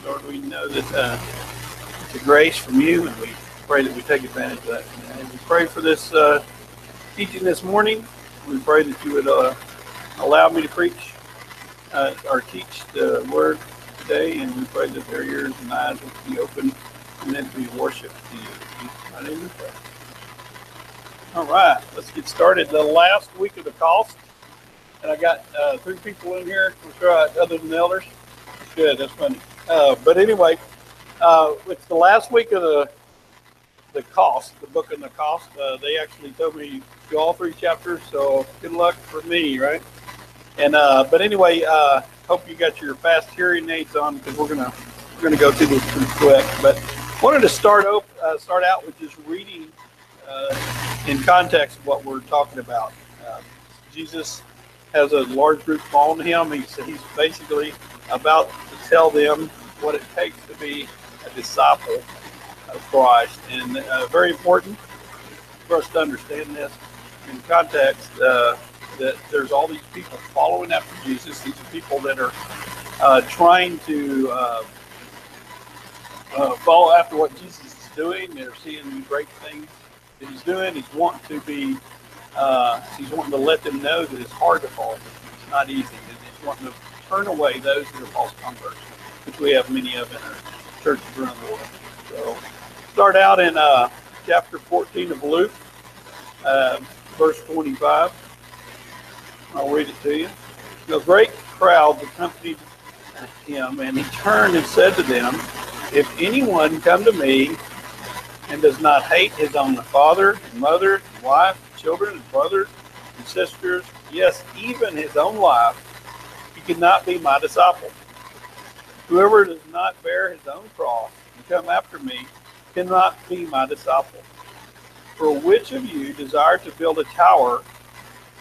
Lord, we know that it's a grace from you, and we pray that we take advantage of that. And we pray for this teaching this morning. We pray that you would allow me to preach or teach the word today, and we pray that their ears and eyes will be open and then be worship to you. In my name we pray. All right, let's get started. The last week of the cost, and I got 3 people in here, other than the elders. Good, that's funny. But anyway, it's the last week of the cost, the book and the cost. They actually told me to do all 3 chapters, so good luck for me, right? And but anyway, hope you got your fast hearing aids on, because we're gonna go through this pretty quick. But wanted to start out with just reading in context of what we're talking about. Jesus has a large group following him. He's basically about to tell them what it takes to be a disciple of Christ, and very important for us to understand this in context. That there's all these people following after Jesus. These are people that are trying to follow after what Jesus is doing. They're seeing great things that he's doing. He's wanting to let them know that it's hard to follow him. It's not easy. He's wanting to turn away those that are false converts, which we have many of in our churches around the world. So start out in chapter 14 of Luke, verse 25. I'll read it to you. A great crowd accompanied him, and he turned and said to them, "If anyone come to me and does not hate his own father, and mother, and wife, and children, and brothers, and sisters, yes, even his own life, he cannot be my disciple. Whoever does not bear his own cross and come after me cannot be my disciple. For which of you desire to build a tower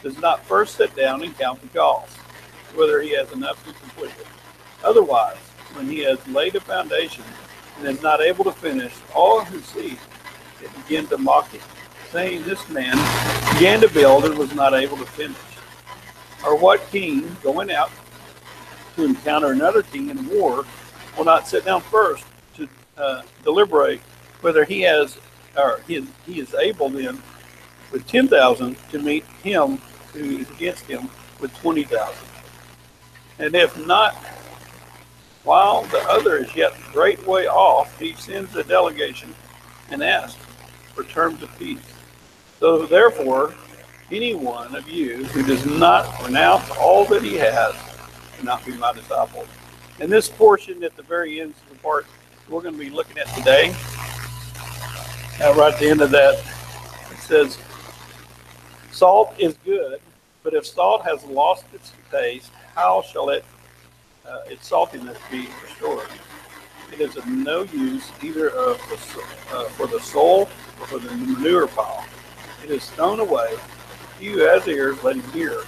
does not first sit down and count the cost, whether he has enough to complete it? Otherwise, when he has laid a foundation and is not able to finish, all who see it begin to mock him, saying, this man began to build and was not able to finish. Or what king, going out to encounter another king in war, will not sit down first to deliberate whether he is able then with 10,000 to meet him who is against him with 20,000? And if not, while the other is yet a great way off, he sends a delegation and asks for terms of peace. So therefore, any one of you who does not renounce all that he has cannot be my disciple." And this portion at the very end of the part we're going to be looking at today, right at the end of that, it says, "Salt is good, but if salt has lost its taste, how shall its saltiness be restored? It is of no use either for the soul or for the manure pile. It is thrown away. He who has ears, let him hear."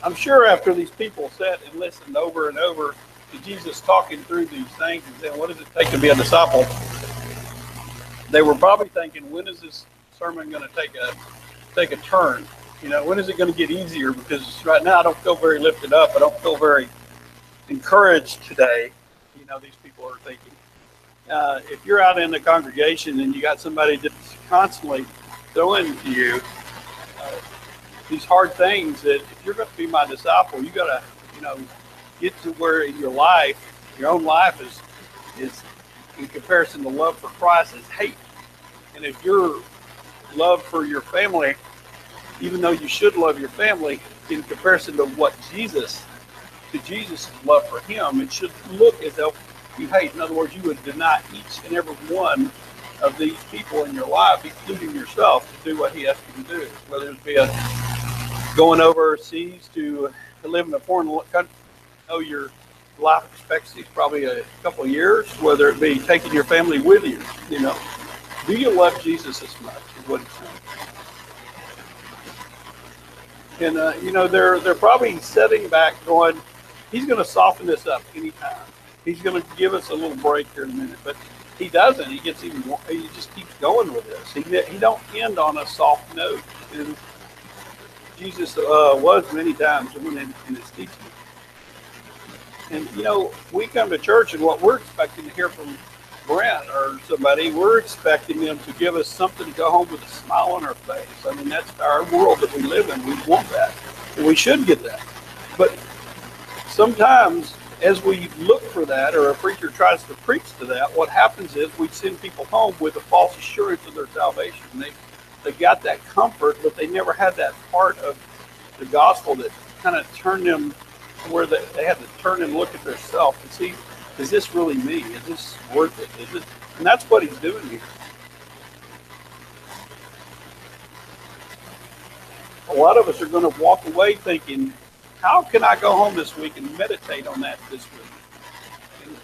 I'm sure after these people sat and listened over and over to Jesus talking through these things and saying, what does it take to be a disciple? They were probably thinking, when is this sermon going to take a turn? When is it going to get easier? Because right now I don't feel very lifted up. I don't feel very encouraged today. These people are thinking. If you're out in the congregation and you got somebody that's constantly throwing to you these hard things, that if you're going to be my disciple, you got to, get to where in your life, your own life is in comparison to love for Christ is hate. And if your love for your family, even though you should love your family, in comparison to Jesus' love for him, it should look as though you hate. In other words, you would deny each and every one of these people in your life, including yourself, to do what he asks you to do. Whether it be going overseas to live in a foreign country, your life expectancy is probably a couple of years. Whether it be taking your family with you, do you love Jesus as much? Is what he's saying. And they're probably sitting back, going, he's going to soften this up anytime. He's going to give us a little break here in a minute, but he doesn't. He gets even more. He just keeps going with this. He don't end on a soft note. And Jesus was many times in his teaching. And, we come to church and what we're expecting to hear from Brent or somebody, we're expecting them to give us something to go home with a smile on our face. I mean, that's our world that we live in. We want that. And we should get that. But sometimes as we look for that, or a preacher tries to preach to that, what happens is we send people home with a false assurance of their salvation. They got that comfort, but they never had that part of the gospel that kind of turned them where they had to turn and look at themselves and see, is this really me? Is this worth it? Is it? And that's what he's doing here. A lot of us are going to walk away thinking, how can I go home this week and meditate on that this week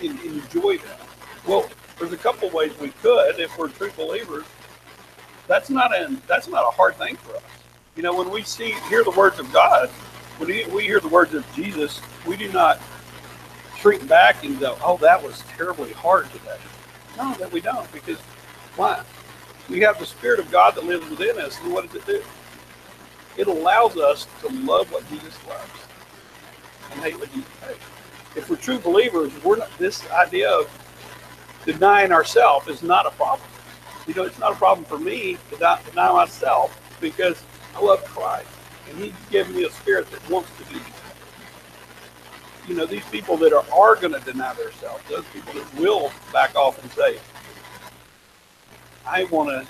and enjoy that? Well, there's a couple ways we could if we're true believers. That's not a hard thing for us. When we hear the words of God, when we hear the words of Jesus, we do not shrink back and go, oh, that was terribly hard today. No, that we don't, because why? We have the Spirit of God that lives within us, and what does it do? It allows us to love what Jesus loves and hate what Jesus hates. If we're true believers, this idea of denying ourselves is not a problem. It's not a problem for me to deny myself because I love Christ. And he's given me a spirit that wants to do that. These people that are going to deny themselves, those people that will back off and say, I want to,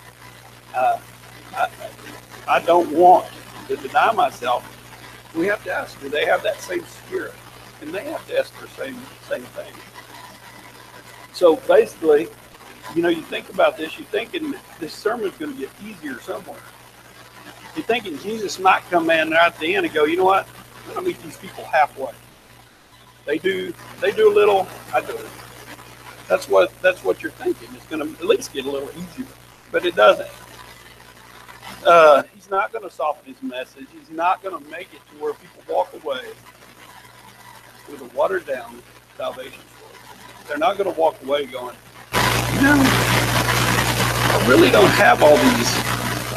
I don't want to deny myself. We have to ask, do they have that same spirit? And they have to ask the same thing. So basically, you think about this, you're thinking this sermon is going to get easier somewhere. You're thinking Jesus might come in there at the end and go, you know what? I'm going to meet these people halfway. They do a little, I do it. That's what you're thinking. It's going to at least get a little easier, but it doesn't. He's not going to soften his message. He's not going to make it to where people walk away with a watered down salvation story. They're not going to walk away going, I really don't have all these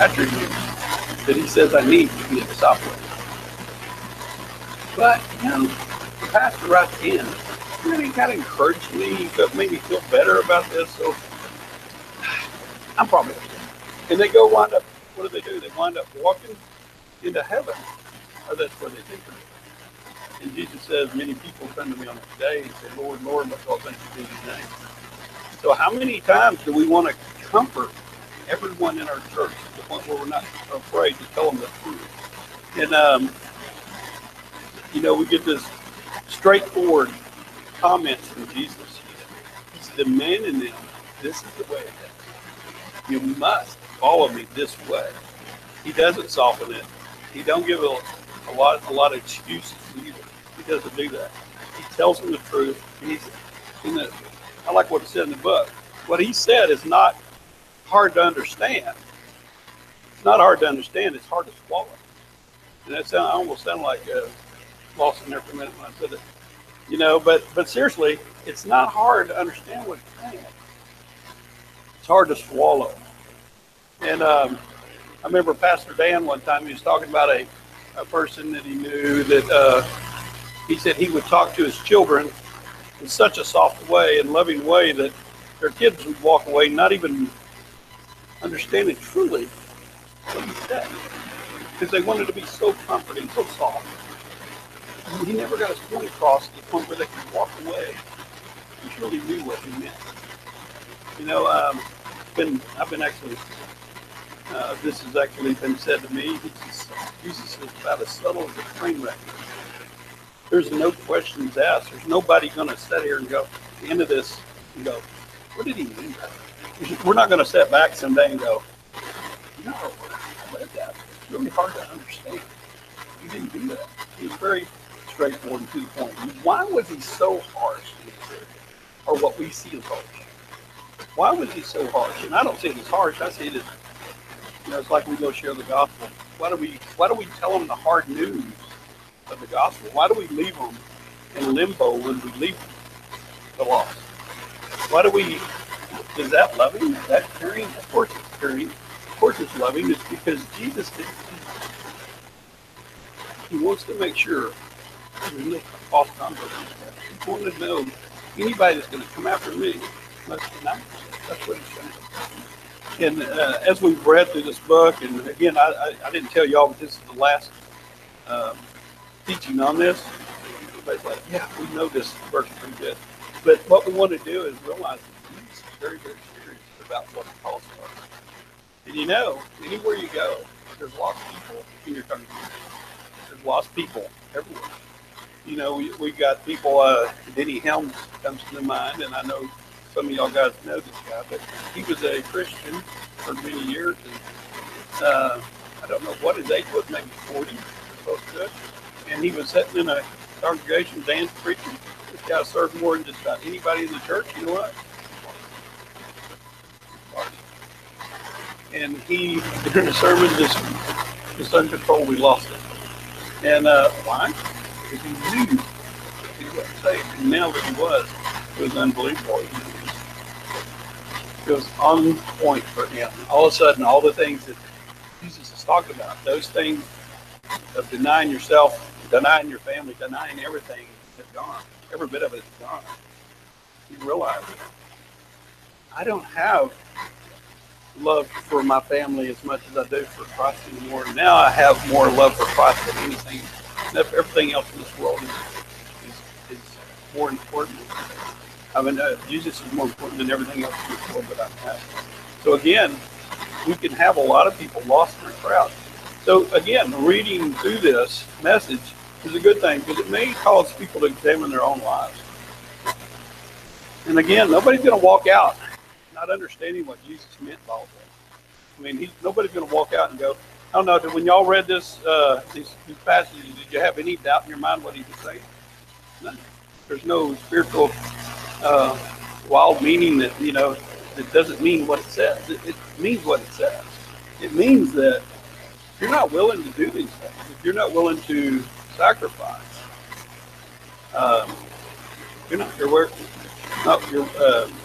attributes that he says I need to be a disciple. But, the pastor right at the end really kind of encouraged me, made me feel better about this, so I'm probably okay. And they wind up, what do? They wind up walking into heaven, or that's where they think of it. And Jesus says, many people come to me on that day and say, Lord, Lord, because I think you do his name. So how many times do we want to comfort everyone in our church to the point where we're not afraid to tell them the truth? And, we get this straightforward comments from Jesus. He's demanding them, this is the way it is. You must follow me this way. He doesn't soften it. He don't give a lot of excuses either. He doesn't do that. He tells them the truth. I like what it said in the book. What he said is not hard to understand. It's not hard to understand. It's hard to swallow. And that almost sounded like lost in there for a minute when I said it. But seriously, it's not hard to understand what he's saying. It's hard to swallow. And I remember Pastor Dan one time, he was talking about a person that he knew that he said he would talk to his children in such a soft way and loving way that their kids would walk away not even understanding truly what he said, because they wanted to be so comforting, so soft. And he never got his point across to the point where they could walk away and truly knew what he meant. I've been actually, this has actually been said to me. Jesus is about as subtle as a train wreck. There's no questions asked. There's nobody going to sit here and go, at the end of this, and go, what did he mean by that? We're not going to sit back someday and go, no, I read that. It's really hard to understand. He didn't do that. He was very straightforward and to the point. Why was he so harsh in this area? Or what we see as harsh? Why was he so harsh? And I don't see it as harsh. I see it as, it's like we go share the gospel. Why do we tell them the hard news of the gospel? Why do we leave them in limbo when we leave the lost? Is that loving? Is that caring? Of course it's caring. Of course it's loving. It's because Jesus did. He wants to make sure there's no false converts. He wanted to know anybody that's going to come after me must deny themselves. That's what he's saying. And as we've read through this book, and again, I didn't tell y'all, but this is the last teaching on this. Everybody's like, yeah, we know this verse pretty good. But what we want to do is realize that Jesus is very, very serious about what he calls for. And you know, anywhere you go, there's lost people in your congregation. There's lost people everywhere. You know, we got people, Denny Helms comes to mind, and I know some of y'all guys know this guy, but he was a Christian for many years, and I don't know what his age was, maybe 40 or close to it. And he was sitting in a congregation, dance preaching. This guy served more than just about anybody in the church. You know what? And he, during the sermon, just uncontrollably lost it. And why? Because he knew he wasn't saved. And now that he was unbelievable. It was on point for him. All of a sudden, all the things that Jesus is talking about, those things of denying yourself, denying your family, denying everything, is gone. Every bit of it is gone. You realize I don't have love for my family as much as I do for Christ anymore. Now I have more love for Christ than anything. Everything else in this world is more important. I mean, Jesus is more important than everything else in this world that I have. So again, we can have a lot of people lost in the crowd. So again, reading through this message is a good thing because it may cause people to examine their own lives. And again, nobody's going to walk out not understanding what Jesus meant by all that. I mean, nobody's going to walk out and go, I don't know, when y'all read this, these passages, did you have any doubt in your mind what he was saying? No. There's no spiritual wild meaning that, you know, that doesn't mean what it says. It means what it says. It means that if you're not willing to do these things, if you're not willing to sacrifice, you're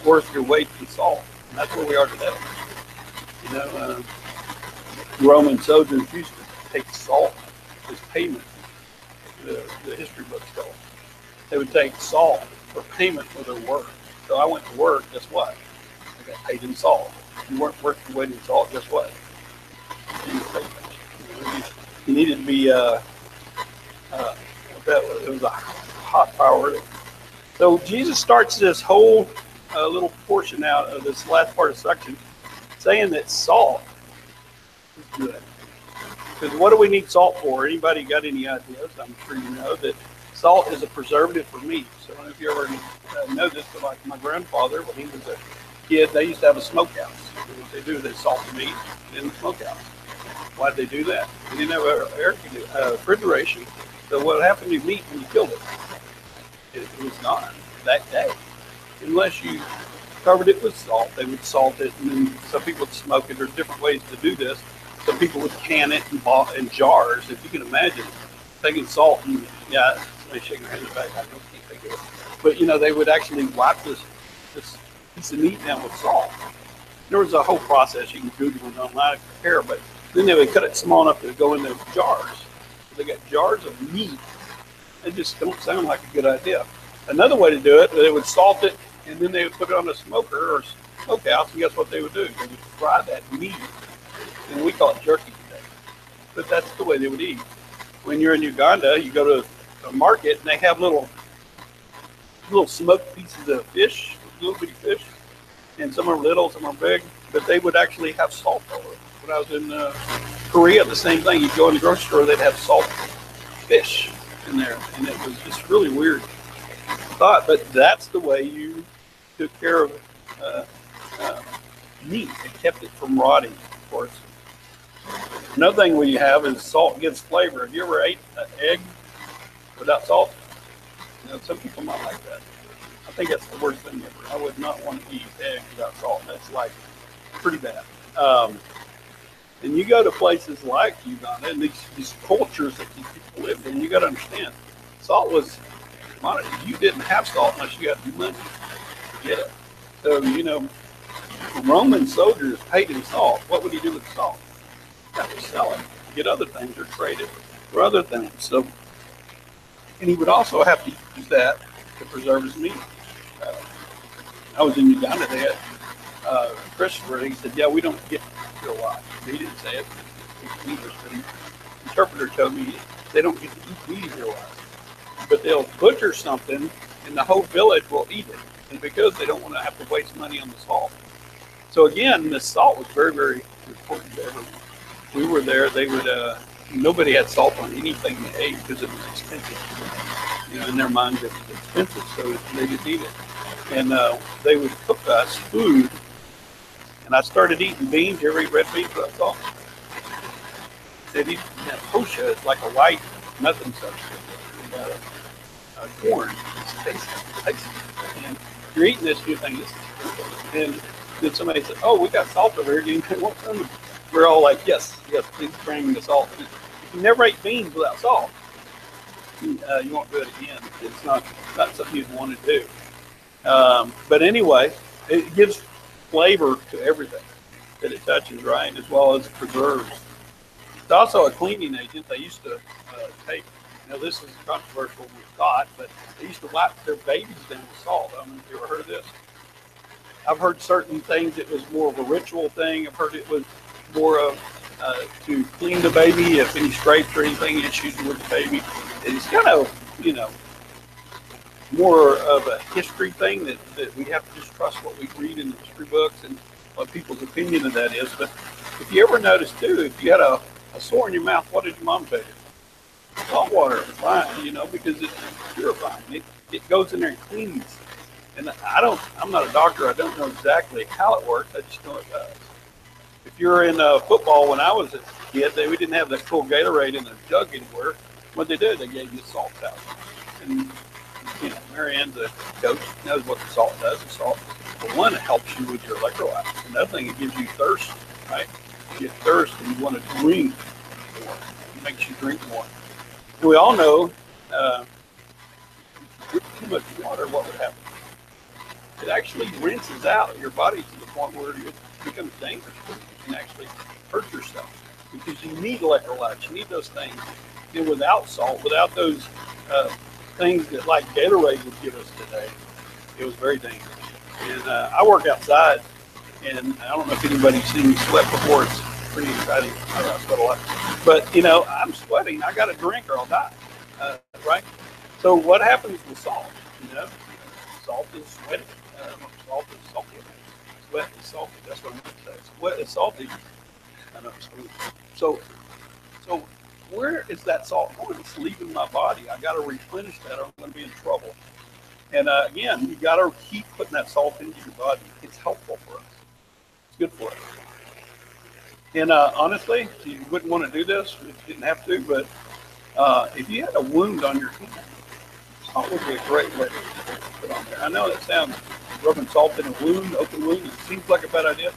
worth your weight in salt. And that's where we are today. You know, Roman soldiers used to take salt as payment. The history books tell them. They would take salt for payment for their work. So I went to work, guess what? I got paid in salt. You weren't worth your weight in salt, guess what? You needed to be, it was a hot power. So Jesus starts this whole little portion out of this last part of the section saying that salt is good. Because what do we need salt for? Anybody got any ideas? I'm sure you know that salt is a preservative for meat. So I don't know if you ever know this, but like my grandfather, when he was a kid, they used to have a smokehouse. And what they do is they salt the meat in the smokehouse. Why did they do that? They didn't have refrigeration. So what happened to meat when you killed it? It was gone that day. Unless you covered it with salt, they would salt it, and then some people would smoke it. There's different ways to do this. Some people would can it in jars. If you can imagine taking salt and, yeah, somebody shaking their head back. I can't think of it. But, you know, they would actually wipe this piece of meat down with salt. There was a whole process. You can Google it online to compare, but then they would cut it small enough to go in those jars. So they got jars of meat. It just don't sound like a good idea. Another way to do it, they would salt it, and then they would put it on a smoker or smokehouse, and guess what they would do? They would fry that meat. And we call it jerky today. But that's the way they would eat. When you're in Uganda, you go to a market, and they have little smoked pieces of fish, little bitty fish, and some are little, some are big, but they would actually have salt over it. When I was in Korea, the same thing. You'd go in the grocery store, they'd have salt fish in there, and it was just really weird thought, but that's the way you took care of meat. It kept it from rotting, of course. Another thing we have is salt gives flavor. Have you ever ate an egg without salt? You know, some people might like that. I think that's the worst thing ever. I would not want to eat eggs without salt. That's like pretty bad. And you go to places like Uganda and these cultures that these people live in, you got to understand, salt was, you didn't have salt unless you got money to get it. So, you know, Roman soldiers paid in salt. What would he do with the salt? He would sell it, get other things, or trade it. for other things. So, and he would also have to use that to preserve his meat. Uh, I was in Uganda. They had Christopher. He said, "Yeah, we don't get real life." He didn't say it. He was the interpreter told me they don't get to eat meat real life, but they'll butcher something, and the whole village will eat it, and because they don't want to have to waste money on the salt. So again, the salt was very, very important to everyone. We were there. They would. Nobody had salt on anything they ate because it was expensive. You know, in their minds it was expensive, so they didn't eat it. And they would cook us food. And I started eating beans. You ever eat red beans without salt? They'd eat that posha. It's like a white nothing substance. Corn. It's tasty. And you're eating this, you think this. And then somebody said, "Oh, we got salt over here. Do you want some?" We're all like, "Yes, yes, please bring me the salt." If you never ate beans without salt, you won't do it again. It's not something you'd want to do. But anyway, it gives flavor to everything that it touches, right? As well as preserves. It's also a cleaning agent. They used to take, this is controversial, we thought, but they used to wipe their babies down with salt. I don't know if you ever heard of this. I've heard certain things it was more of a ritual thing. I've heard it was more of to clean the baby if any scrapes or anything issues with the baby. It's kind of, more of a history thing that we have to just trust what we read in the history books and what people's opinion of that is. But if you ever notice too, if you had a sore in your mouth, what did your mom tell you? Salt water is fine, because it's purifying. It goes in there and cleans. And I'm not a doctor. I don't know exactly how it works. I just know it does. If you're in football, when I was a kid, we didn't have that cool Gatorade in a jug anywhere. What they did, they gave you salt out. And, Mary Ann, the coach, knows what the salt does. The salt, for one, it helps you with your electrolytes. Another thing, it gives you thirst, right? You get thirst and you want to drink more. It makes you drink more. And we all know if you drink too much water, what would happen? It actually rinses out your body to the point where it becomes dangerous. You can actually hurt yourself because you need electrolytes. You need those things. And without salt, without those things that like Gatorade would give us today, it was very dangerous. And I work outside, and I don't know if anybody's seen me sweat before. It's pretty exciting. I sweat a lot. But, I'm sweating. I got a drink or I'll die, right? So what happens with salt? Salt is sweaty. Salt is salty. Sweat is salty. That's what I'm going to say. Sweat is salty. I know. So where is that salt going? It's leaving my body. I got to replenish that or I'm going to be in trouble. And again, you got to keep putting that salt into your body. It's helpful for us. It's good for us. And honestly, you wouldn't want to do this. You didn't have to, but if you had a wound on your hand, salt would be a great way to put on there. I know that sounds rubbing salt in a wound, open wound. It seems like a bad idea,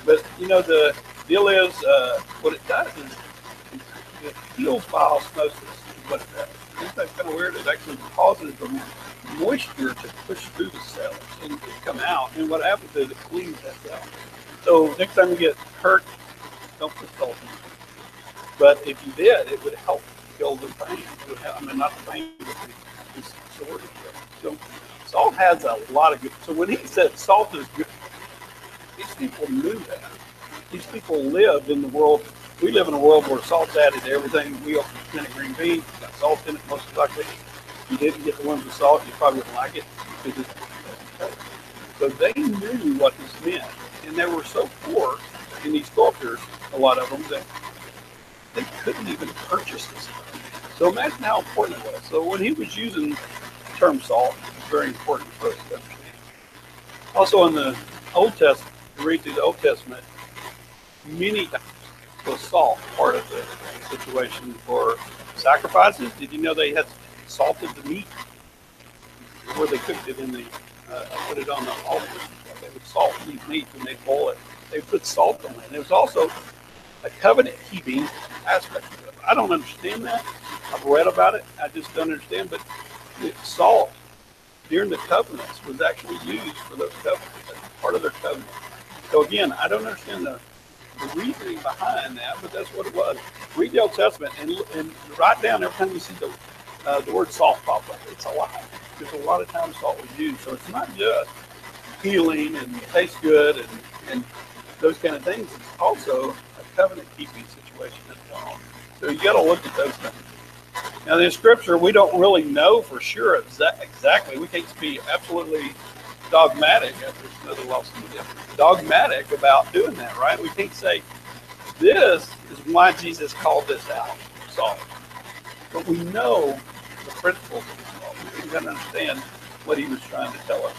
but the deal is what it does is it heals by osmosis. Is what it does. That's kind of weird. It actually causes the moisture to push through the cells and come out. And what happens is it cleans that cell. So next time you get hurt, don't put salt in it. But if you did, it would help kill the pain. It would help, not the pain, but the sore. So salt has a lot of good. So when he said salt is good, these people knew that. These people lived in the world. We live in a world where salt's added to everything. We open a can of green beans, it's got salt in it most likely. If you didn't get the ones with salt, you probably wouldn't like it because it's so they knew what this meant. And they were so poor in these cultures, a lot of them, that they couldn't even purchase this stuff. So imagine how important it was. So when he was using the term salt, it's very important for us to understand. Also in the Old Testament, you read through the Old Testament, many times was salt part of the situation for sacrifices. Did you know they had salted the meat before they cooked it in the put it on the altar? They would salt the meat when they boil it. They put salt on it. And there was also a covenant keeping aspect of it. I don't understand that. I've read about it. I just don't understand. But salt during the covenants was actually used for those covenants. That's part of their covenant. So again, I don't understand the the reasoning behind that, but that's what it was. Read the Old Testament and write down every time you see the word salt pop up. It's a lot. There's a lot of times salt was used. So it's not just healing and tastes good and those kind of things. It's also a covenant keeping situation as well. So you got to look at those things. Now, in Scripture, we don't really know for sure exactly. We can't be absolutely dogmatic. There's another lost media. Dogmatic about doing that, right? We can't say this is why Jesus called this out, salt. But we know the principles of salt. We can kind of understand what he was trying to tell us.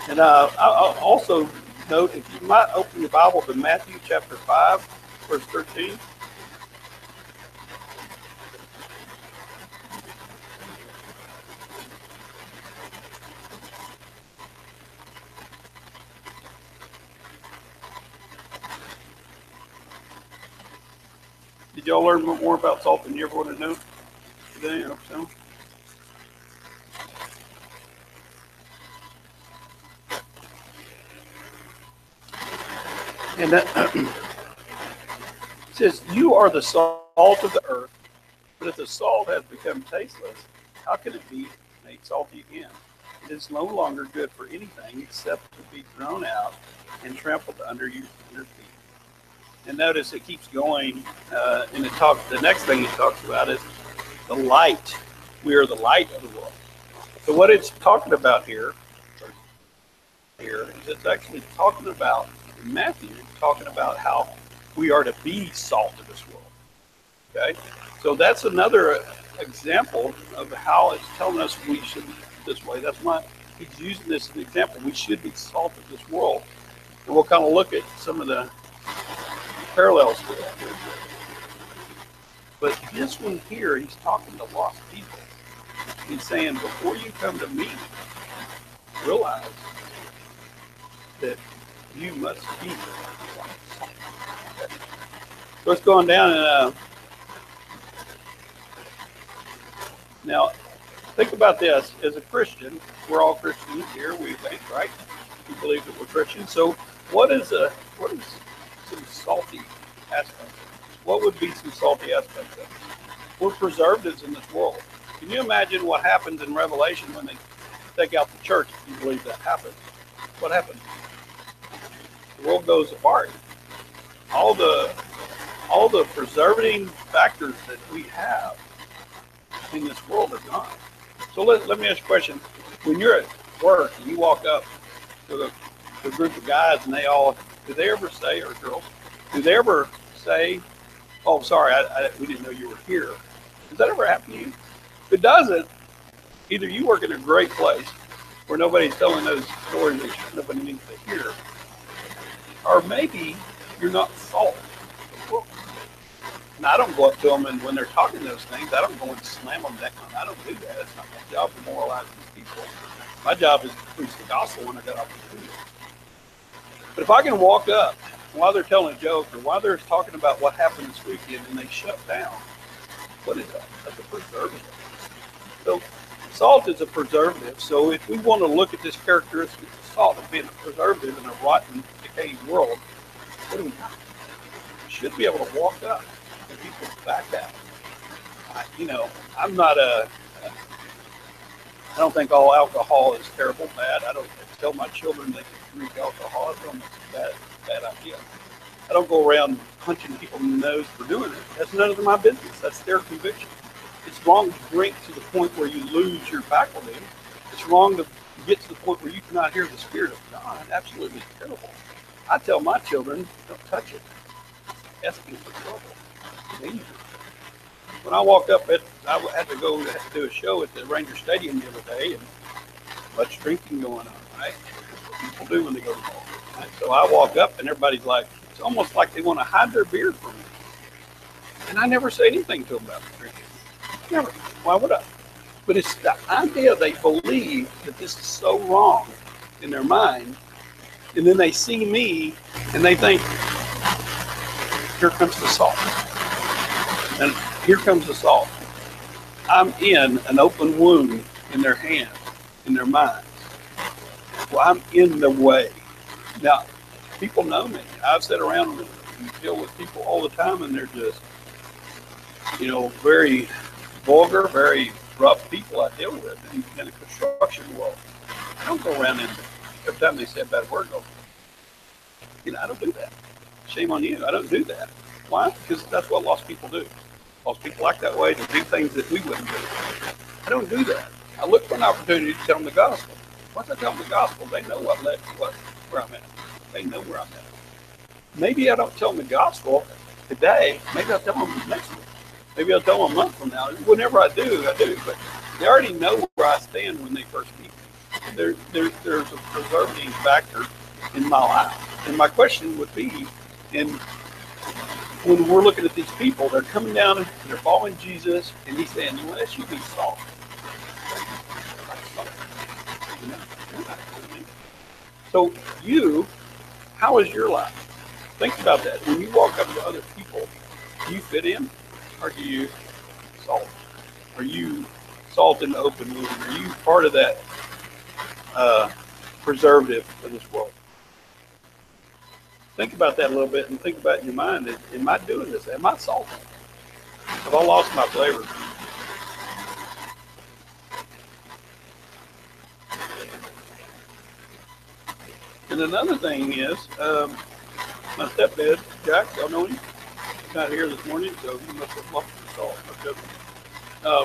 And I'll also note, if you might open your Bible to Matthew chapter 5, verse 13. Did y'all learn more about salt than you ever want to know today? I hope so. And that says, you are the salt of the earth, but if the salt has become tasteless, how can it be made salty again? It is no longer good for anything except to be thrown out and trampled under your feet. And notice it keeps going, and the next thing it talks about is the light. We are the light of the world. So what it's talking about here is it's actually talking about, in Matthew, it's talking about how we are to be salt of this world. Okay? So that's another example of how it's telling us we should be this way. That's why he's using this as an example. We should be salt of this world. And we'll kind of look at some of the parallels to that. But this one here, he's talking to lost people. He's saying, before you come to me, realize that you must be salt. Okay. So it's going down and now think about this. As a Christian, we're all Christians here, we think, right? We believe that we're Christians. So what is some salty aspects? What would be some salty aspects of it? We're preservatives in this world. Can you imagine what happens in Revelation when they take out the church, if you believe that happens? What happens? The world goes apart. All the preserving factors that we have in this world are gone. So let me ask you a question. When you're at work and you walk up to a group of guys and do they ever say, or girls, do they ever say, oh, sorry, we didn't know you were here? Does that ever happen to you? If it doesn't, either you work in a great place where nobody's telling those stories that nobody needs to hear, or maybe you're not salt. And I don't go up to them, and when they're talking those things, I don't go and slam them down. I don't do that. It's not my job to moralize these people. My job is to preach the gospel when I get off the field. But if I can walk up while they're telling a joke or while they're talking about what happened this weekend and they shut down, what is that? That's a preservative. So salt is a preservative. So if we want to look at this characteristic of salt as being a preservative in a rotten, decaying world, what do we have? We should be able to walk up and people back out. I'm not I don't think all alcohol is terrible, bad. I don't tell my children they can drink alcohol. I don't think it's a bad idea. I don't go around punching people in the nose for doing it. That's none of my business. That's their conviction. It's wrong to drink to the point where you lose your faculty. It's wrong to get to the point where you cannot hear the Spirit of God. Absolutely terrible. I tell my children, don't touch it. Asking for trouble. It's dangerous. When I walked up, I had to go do a show at the Ranger Stadium the other day, and much drinking going on, right? That's what people do when they go to ball. Right? So I walk up, and everybody's like, it's almost like they want to hide their beer from me. And I never say anything to them about the drinking. Never. Why would I? But it's the idea they believe that this is so wrong in their mind, and then they see me, and they think, here comes the salt. And here comes the salt. I'm in an open wound in their hands, in their minds. Well, I'm in the way. Now, people know me. I've sat around and deal with people all the time, and they're just, very vulgar, very rough people I deal with in the construction world. I don't go around and every time they say a bad word, I don't do that. Shame on you. I don't do that. Why? Because that's what lost people do. Lost people act that way to do things that we wouldn't do. I don't do that. I look for an opportunity to tell them the gospel. Once I tell them the gospel, they know what led to where I'm at. They know where I'm at. Maybe I don't tell them the gospel today. Maybe I'll tell them next week. Maybe I'll tell them a month from now. Whenever I do. But they already know where I stand when they first meet me. There's a preserving factor in my life. And my question would be, when we're looking at these people, they're coming down and they're following Jesus, and he's saying, unless you be salt. So how is your life? Think about that. When you walk up to other people, do you fit in, or do you salt? Are you salt in the open movement? Are you part of that preservative of this world? Think about that a little bit and think about in your mind, am I doing this? Am I salty? Have I lost my flavor? And another thing is, my stepdad, Jack, y'all know him? He's not here this morning, so he must have lost his salt.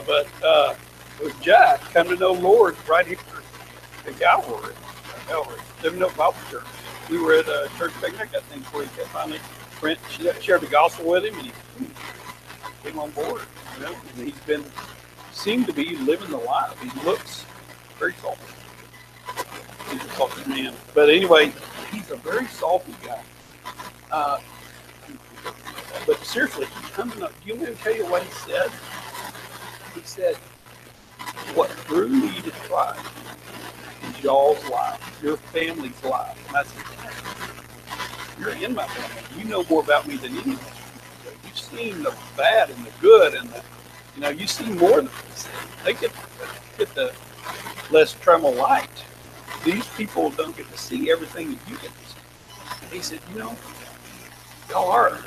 But it was Jack come to know Lord right here at Calvary, 7 Oak Bible Church. We were at a church picnic, I think, where he finally shared the gospel with him, and he came on board. And he's seemed to be living the life. He looks very salty. He's a salty man. But anyway, he's a very salty guy. But seriously, he's coming up. Do you want me to tell you what he said? He said, what drew me to Christ is y'all's life, your family's life. And I said, you're in my family. You know more about me than anyone. You've seen the bad and the good, and you see more than this. They get the less tremble light. These people don't get to see everything that you get to see. He said, y'all are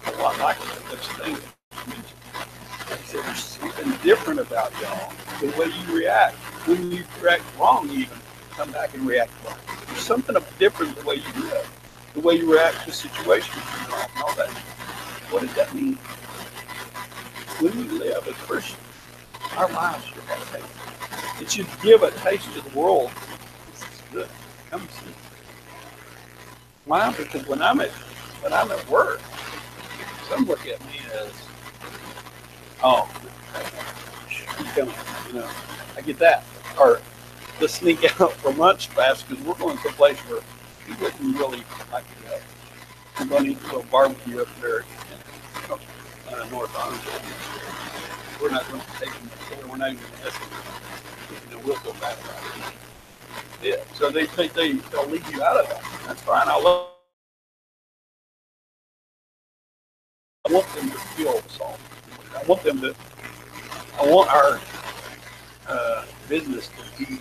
a lot like such things. He said, there's something different about y'all. The way you react. When you react wrong, you even come back and react wrong. There's something different the way you live. The way you react to situations and all that. What does that mean? When we live as Christians, our lives should have a taste. It should give a taste to the world. This is good. Come see. Why? Because when I'm at work, some look at me as, oh, he's coming. I get that. Or to sneak out for lunch fast because we're going to a place where he wouldn't really like to go. We're going to eat a little barbecue up there in North Orange. We're not going to take him there. We're not even going to ask him. We'll go back. Yeah. So they think they'll leave you out of that. That's fine. I want them to feel the salt. I want our business to be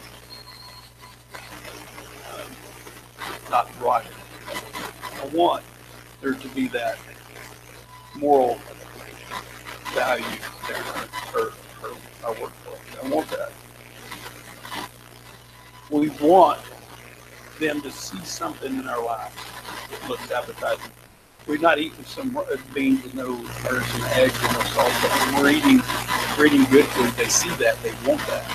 not rotten. I want there to be that moral value there for our workplace. I want that. We want them to see something in our lives that looks appetizing. We're not eating some beans with no, or some eggs with no salt. But when we're eating good food, they see that, they want that.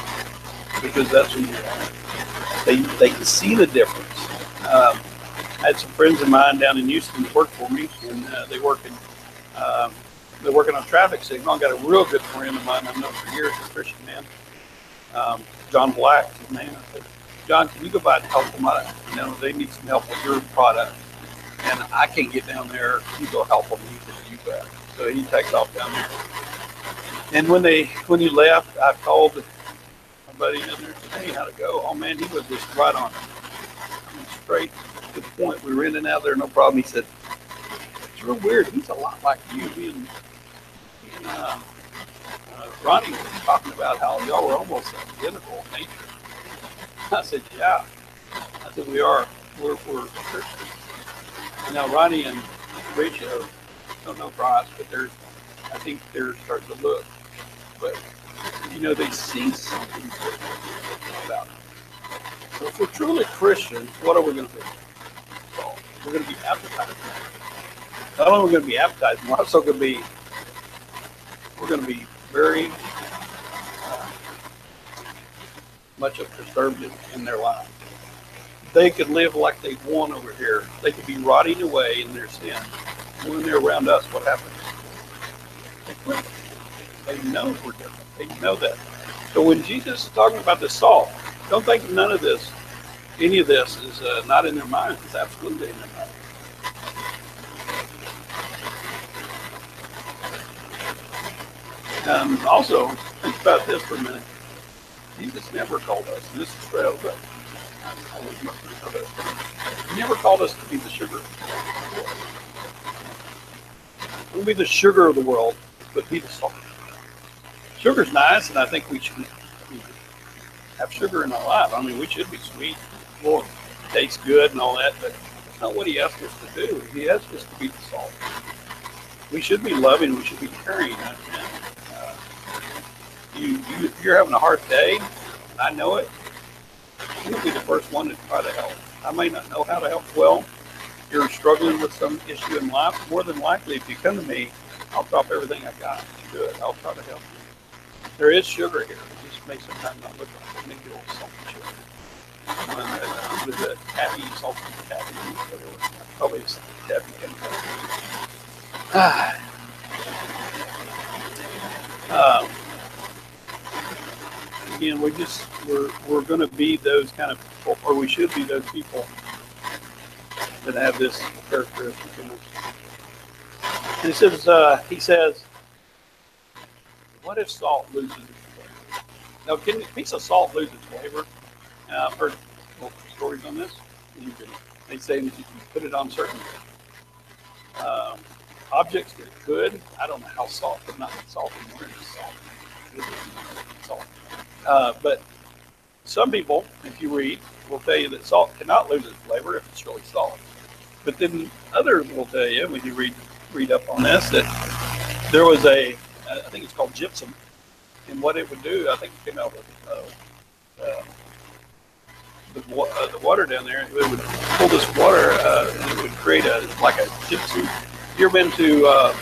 Because that's who you are. They can see the difference. I had some friends of mine down in Houston that work for me, and they're working on traffic signal. I got a real good friend of mine I've known for years, a Christian man, John Black, his name. I said, John, can you go by and help them out? They need some help with your product. And I can't get down there. You go help them. You bet. So he takes off down there. And when he left, I called my buddy in there and said, hey, how'd it go? Oh, man, he was just right on it. Straight to the point. We were in and out there, no problem. He said, it's real weird. He's a lot like you. Me and Ronnie was talking about how y'all were almost identical in nature. I said, yeah. because we're Christians. Now, Ronnie and Rachel don't know Christ, but I think they're starting to look. But, they see something about it. So if we're truly Christians, what are we going to do? Well, we're going to be appetizing. Not only are we going to be appetizing, we're also going to be very much of conservative in their life. They could live like they want over here. They could be rotting away in their sin. When they're around us, what happens? They quit. They know we're different. They know that. So when Jesus is talking about the salt, don't think any of this is not in their mind. It's absolutely in their mind. Also, think about this for a minute. Jesus never called us, and this is straight out of the He never called us to be the sugar. Don't be the sugar of the world, but be the salt. Sugar's nice, and I think we should have sugar in our life. I mean, we should be sweet. Well, it tastes good and all that, but that's not what he asked us to do. He asked us to be the salt. We should be loving. We should be caring. If you're having a hard day, I know it. You'll be the first one to try to help. I may not know how to help well. You're struggling with some issue in life. More than likely, if you come to me, I'll drop everything I got to do it. I'll try to help you. There is sugar here. It just makes sometimes not look like it. Maybe a little salty sugar. With the taffy, salty taffy, probably taffy chemical. Again, we're going to be those kind of people, or we should be those people that have this characteristic in us. And he says, what if salt loses its flavor? Now, can a piece of salt lose its flavor? I've heard multiple stories on this. They say that you can put it on certain objects that could. I don't know how salt, but not salt anymore. It's salt. But some people, if you read, will tell you that salt cannot lose its flavor if it's really salt. But then others will tell you, when you read up on this, that there was I think it's called gypsum, and what it would do, I think it came out with the water down there. It would pull this water, and it would create like a gypsum. You ever been to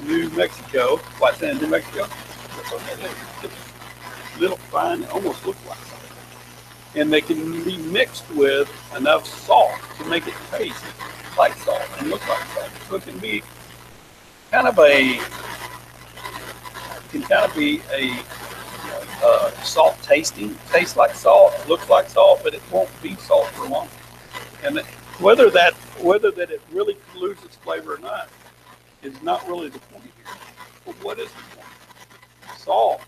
New Mexico? White Sands, New Mexico? That's what that is. Little fine, it almost looks like salt. And they can be mixed with enough salt to make it taste like salt and look like salt. So it can be kind of a salt tasting, tastes like salt, looks like salt, but it won't be salt for long. And whether that it really can lose its flavor or not is not really the point here. But what is the point? Salt.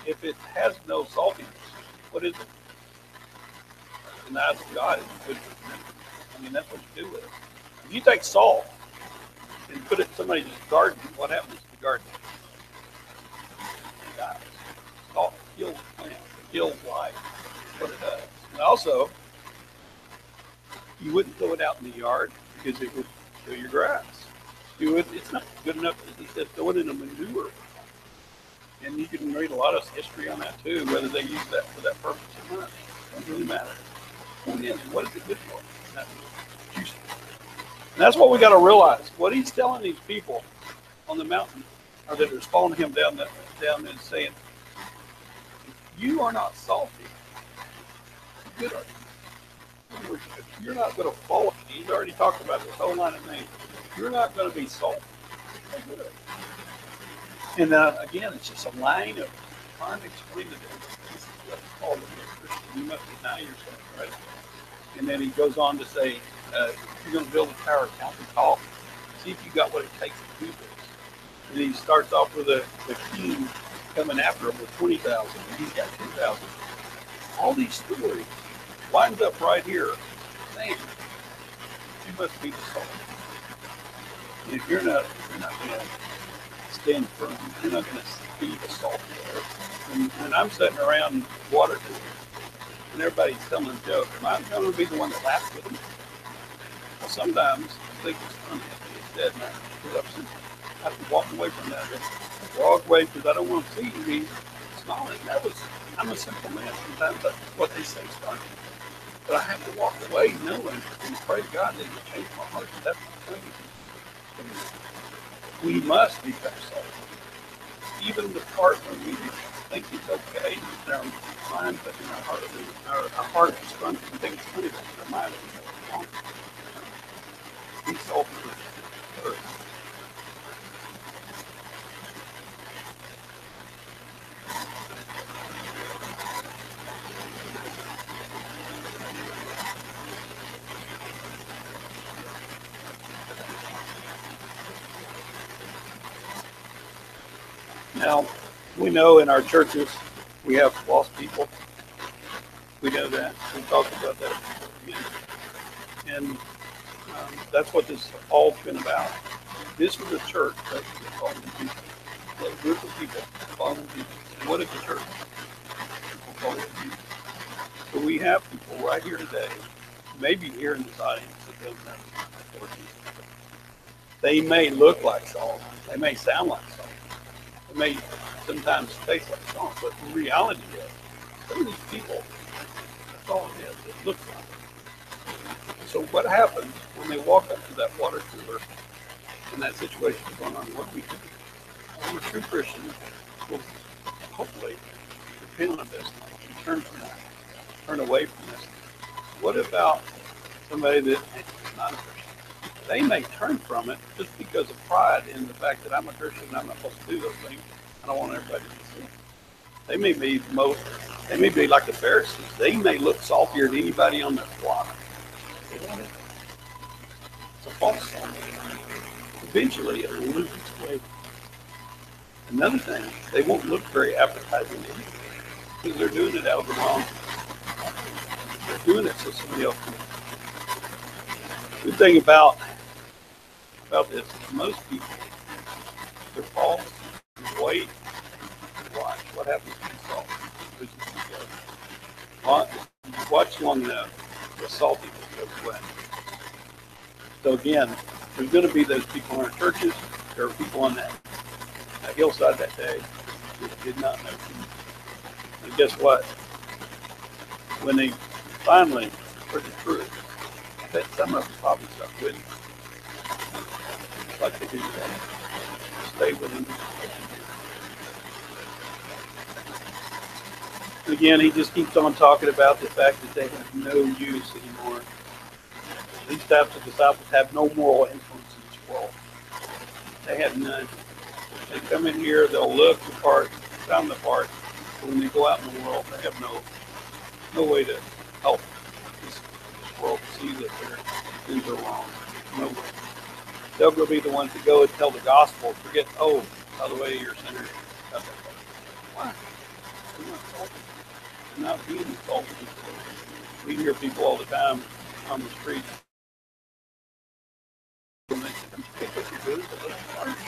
If it has no saltiness, what is it? And that's God is good for it. I mean, that's what you do with it. If you take salt and put it in somebody's garden, what happens to the garden? It dies. Salt kills the plant. It kills life. That's what it does. And also, you wouldn't throw it out in the yard because it would kill your grass. It's not good enough. He said throw it in a manure. And you can read a lot of history on that too, whether they use that for that purpose or not. It doesn't really matter. The point is, what is it good for? And that's what we got to realize. What he's telling these people on the mountain, or that are following him down and saying, if you are not salty, good are you? If you're not going to follow me, he's already talked about this whole line of names. You're not going to be salty. Good are you? And again, it's just a line of trying to explain to them, this is what's called a Christian. You must deny yourself, right? And then he goes on to say, if you're going to build a tower, count the cost. See if you got what it takes to do this. And he starts off with the king coming after him with 20,000, and he's got 10,000. All these stories winds up right here saying, you must be the salt. And if you're not going to stand firm, you're not going to be the salt there. And when I'm sitting around water cooler, and everybody's telling a joke, am I going to be the one that laughs with them? Well, sometimes I think it's funny. I think it's dead now. Because I have to walk away from that. I walk away because I don't want to see me smiling. I'm a simple man. Sometimes that's what they say is funny. But I have to walk away knowing and pray to God that He will change my heart. That's the thing. We must be ourselves. Even the part when we think it's okay in our mind, but in our heart is funny. We think it's funny, but in our mind it's wrong. Be self-first. Now, we know in our churches we have lost people. We know that. We talked about that again. And that's what this all been about. This was a church that was following Jesus. A group of people following Jesus. And what is the church? People following Jesus. So we have people right here today, maybe here in this audience, that don't know the Lord Jesus. They may look like Saul. They may sound like Saul. They may sometimes taste like Saul. But the reality is, some of these people, that's all it is. It looks like it. So what happens when they walk up to that water cooler and that situation is going on? What do we do? Well, a true Christian will hopefully repent of this and turn from that, turn away from this. What about somebody that is not a Christian? They may turn from it just because of pride in the fact that I'm a Christian and I'm not supposed to do those things. I don't want everybody to see it. They may be like the Pharisees. They may look saltier than anybody on their flock. It's a false salt. Eventually it will lose its way. Another thing, they won't look very appetizing because they're doing it out of the wrong. They're doing it so somebody else can. The thing about this, most people, they're false, wait, watch. What happens to the salt? Watch long enough, the saltiness goes away. So again, there's going to be those people in our churches. There are people on that hillside that day that did not know Jesus. And guess what? When they finally heard the truth, I bet some of them probably stuck with him. Like they do today. Stay with him. Again, he just keeps on talking about the fact that they have no use anymore. These types of disciples have no moral influence in this world. They have none. They come in here, they'll look the part, sound the part, but when they go out in the world, they have no way to help this world see that their things are wrong. No way. They'll go be the ones to go and tell the gospel. Forget, oh, by the way, you're sinners. Why? They're not being insulted. We hear people all the time on the street. And they say, what you're doing is a little harsh.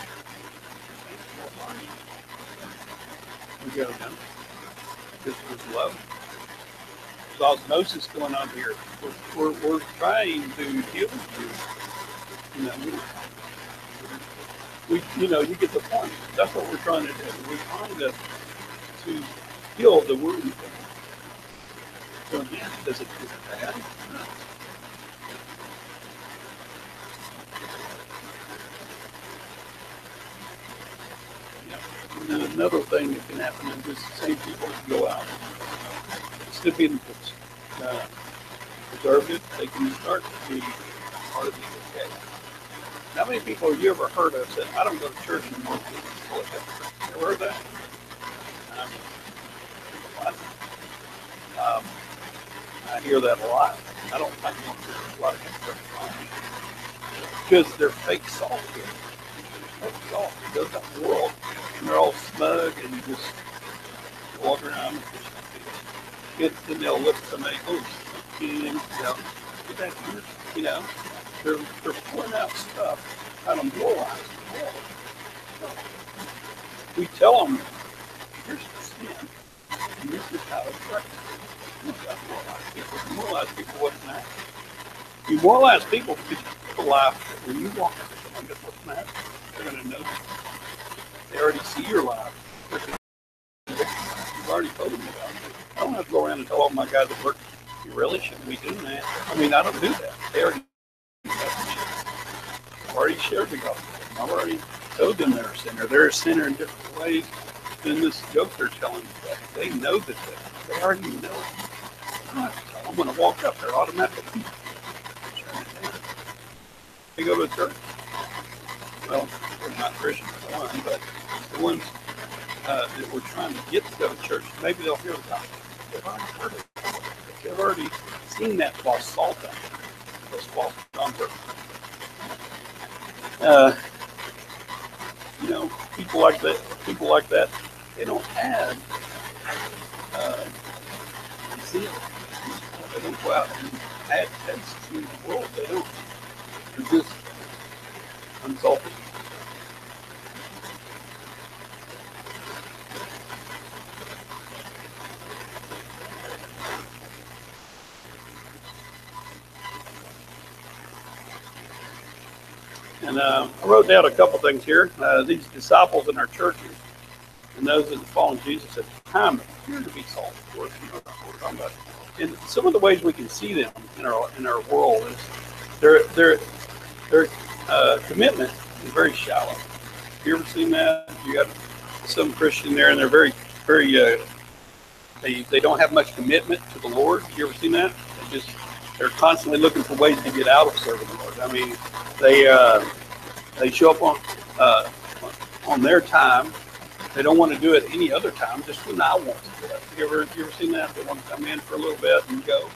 We go down. This was love. There's osmosis going on here. We're trying to heal you. You get the point. That's what we're trying to do. We're trying to heal the wound. So again, is it bad? No. And then another thing that can happen is the same people go out. Still being preservative, they can start to be part of the okay. How many people have you ever heard of said, I don't go to church anymore? You ever heard that? I hear that a lot. I don't think a lot of people because they're fake salt here. Fake salt. It goes out in the world and they're all smug and just walk around. Then they'll look at somebody, they're pouring out stuff out of moralized the world. We tell them, here's the sin, and this is how it's right. You moralize people what's matter. You moralize people because you life when you walk up to someone, guess what's matter? They're going to know. They already see your life. You've already told them about it. I don't have to go around and tell all my guys at work, you really shouldn't be doing that. I mean, I don't do that. They already I've already shared the gospel. I've already told them they're a sinner. They're a sinner in different ways than this joke they're telling. They know that they already know it. I don't have to tell them when I walk up. They're automatically. They go to church. Well, they're not Christians, for one, but the ones that we're trying to get to go to church, maybe they'll hear the gospel. They've already heard it. They've already seen that false salt out there, those false converts. People like that, they don't have zeal. They don't go out and add taste to the world. They don't. They're just unsalted. And I wrote down a couple things here. These disciples in our churches and those that follow Jesus at the time appear to be salt. Of course, what we're talking about. And some of the ways we can see them in our world is their commitment is very shallow. Have you ever seen that? You got some Christian there, and they're very they don't have much commitment to the Lord. You ever seen that? They're constantly looking for ways to get out of serving the Lord. I mean, they show up on their time. They don't want to do it any other time, just when I want to do it. You ever seen that? They want to come in for a little bit and go.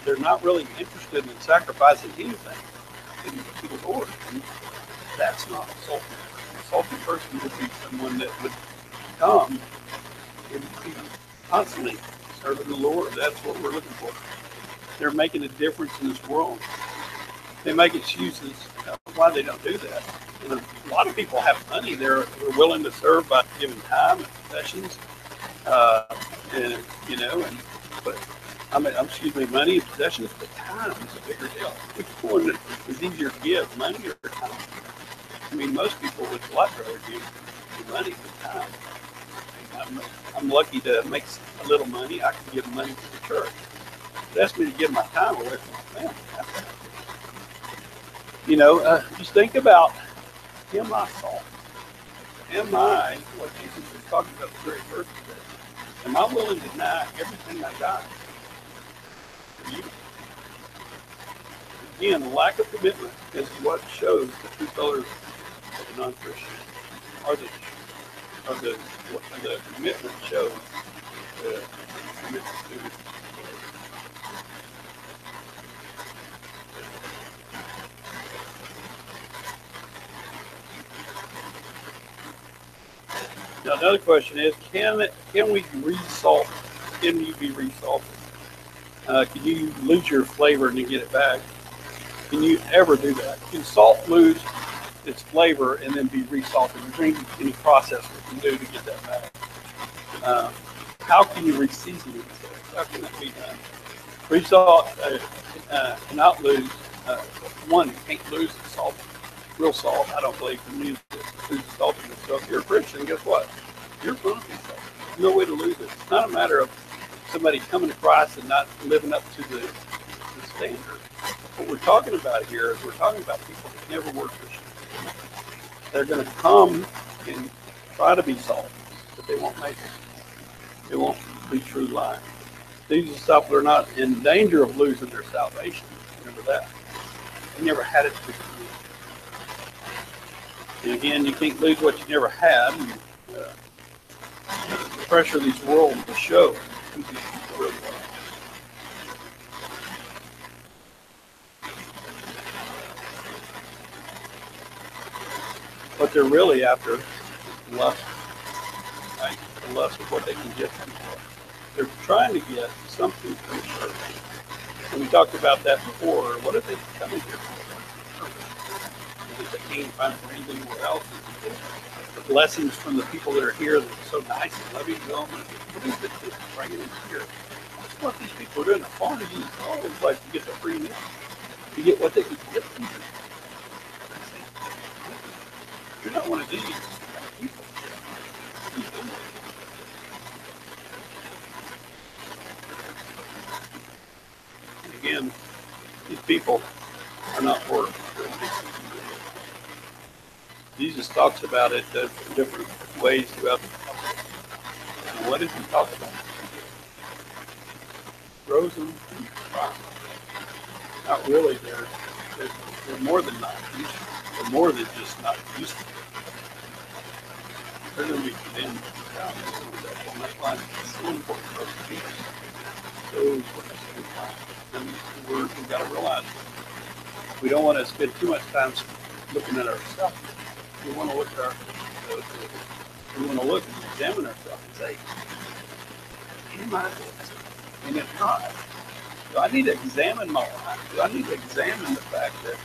They're not really interested in sacrificing anything to the Lord. And that's not a salty person. A salty person would be someone that would come and be constantly serving the Lord. That's what we're looking for. They're making a difference in this world. They make excuses why they don't do that. And a lot of people have money. They're willing to serve by giving time and possessions, money and possessions, but time is a bigger deal. Which one is easier to give, money or time? I mean, most people would a lot rather give money than time. I'm lucky to make a little money. I can give money to the church. It asks me to give my time away from my family. Just think about, am I salt? Am I, what Jesus was talking about the very first day, am I willing to deny everything I got for you? Again, lack of commitment is what shows the true colors of the non-Christian, or the commitment shows the commitment to. Now, another question is, can we re-salt? Can you be re-salted? Can you lose your flavor and then get it back? Can you ever do that? Can salt lose its flavor and then be re-salted? Is there any process we can do to get that back? How can you re-season it? How can that be done? Re-salt cannot lose. One, it can't lose the salt. Real salt, I don't believe, can lose the saltiness. So if you're a Christian, guess what? You're going to be salty. There's no way to lose it. It's not a matter of somebody coming to Christ and not living up to the standard. What we're talking about here is we're talking about people that never were Christians. They're going to come and try to be salt, but they won't make it. It won't be true life. These disciples are not in danger of losing their salvation. Remember that. They never had it before. And again, you can't lose what you never had. The pressure of these world will show who these people really are. What they're really after is lust, right? The lust of what they can get from God. They're trying to get something from the church. And we talked about that before. What are they coming here for? They can't find for anything else. the blessings from the people that are here that are so nice and loving to them. What is it that's bringing them here? That's what these people are doing. The farm is always like to get the free meal. You get what they can get from you. You're not one of these people. And again, these people are not for Jesus talks about it in different ways throughout the Bible. And what does he talk about? Frozen and frozen. Not really. They're more than not used. They're more than just not used. They're going to be condemned down on that line. It's so important for us to be so important. And we've got to realize we don't want to spend too much time looking at ourselves. We want to look at we want to look and examine ourselves and say, am I this? And if not, do I need to examine my life? Do I need to examine the fact that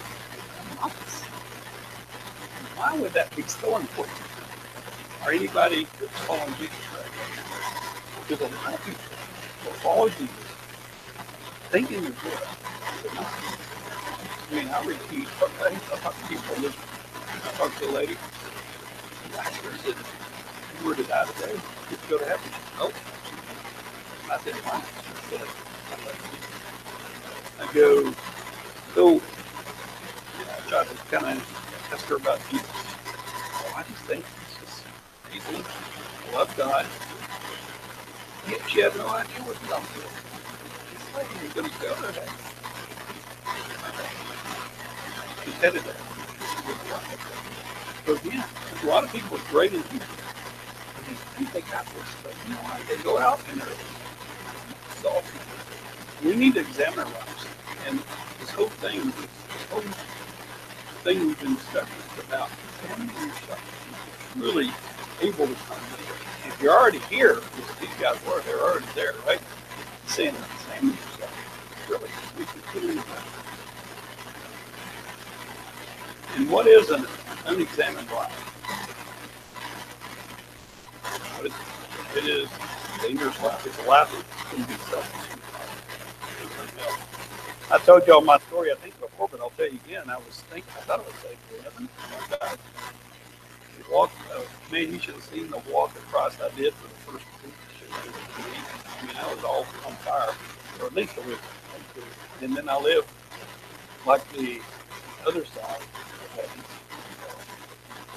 I'm not this? Why would that be so important? Or anybody that's following Jesus right now? Because a lot of people will follow Jesus thinking they're good, but not. I mean, I repeat, I talk to people listening. I talked to a lady, the pastor said, if you were to die today, you could go to heaven. Nope. I said, why? She said, I go, so, I tried to kind of ask her about Jesus. Well, I just think it's just amazing. I love God. Yet she had no idea what God was. This lady is going to go to heaven. She's headed there. So again, there's a lot of people with great intentions. They think they got this, but you know what? They go out and they're salty. We need to examine our lives. And this whole thing we've been discussing is about examining yourself. Really able to come here. If you're already here, because these guys were, they're already there, right? Saying examine yourself. Really, we can put in that. And what is an unexamined life? It is a dangerous life. It's a life that can be selfish. I told y'all my story, I think, before, but I'll tell you again. I thought it was saved to heaven. Man, you should have seen the walk of Christ I did for the first 2 years. I mean, I was all on fire, or at least I was. And then I lived like the other side of heaven